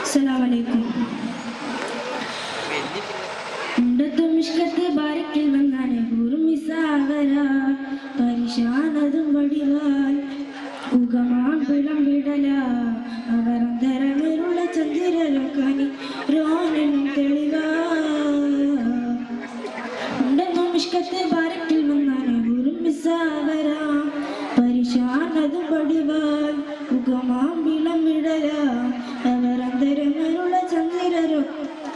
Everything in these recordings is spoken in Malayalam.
അസ്സലാമലൈക്കും. ബാരിക്കിൽ വന്നാണ് ൂർമിസാവര പരിശാനതും വടിവാൽ ഉഗമാൻ വിളം വിടല അവരന്തരമിരുള ചന്ദ്രരക്കനി രോണിനും തെളിവാ മിഷ്കത്തെ ബാരിക്കിൽ വന്നാണ് ൂർമിസാവര പരിശാനതും വടിവാൽ ഉഗമാൻ വിളം വിടല അവരന്തരമിരുള ചന്ദ്രരോ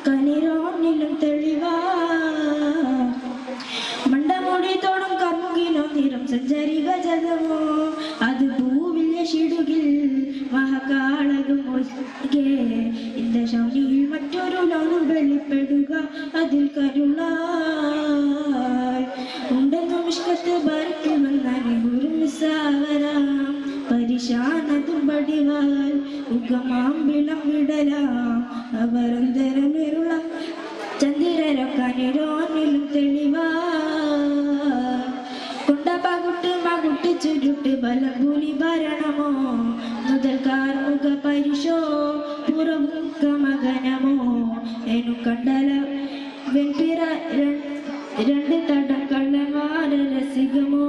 കനിരോണിലും തെളിവാ മണ്ടമുടി തോടും കർമുകിലോ നിറം സഞ്ചരിക ജലമോ അത് പൂവില്ല ഷിടുകിൽ മഹകാളകും ഒഴുകെ ഇന്ത ശൗനിയിൽ മറ്റൊരു ലോകം വെളിപ്പെടുക അതിൽ കരുളാൽ ഉണ്ടെന്നു മിഷ്കത്ത് ബാരിക്കിൽ വന്നാണ് ൂർമിസാവരാം പരിശാനതും വടിവാൽ ഉഗമാം വിളം വിടലാം അവരന്തരമിരുള ചന്ദ്രരക്കനിരോണിലും തെളിവാ കൊണ്ടപകുട്ട് മകുട്ട് ചുരുട്ട് ബലഭൂലി ഭരണമോ മുതൽ കാർമുക പരിശോ പുറമുഖ മകനമോ എന്നു കണ്ടല വെൺപിറ രണ്ട് തടം കള്ളമാര രസികമോ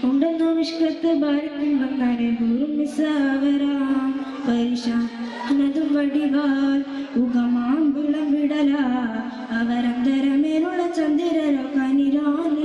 ഉണ്ടെന്നു മിഷ്കത്ത് ബാരിക്കിൽ വന്നാണ് ൂർമിസാവരാം പരിശാനതും വടിവാൽ ഉഗമാം വിളം വിടല അവരന്തരമേലുള്ള ചന്ദ്രരോ കനിരോണിലും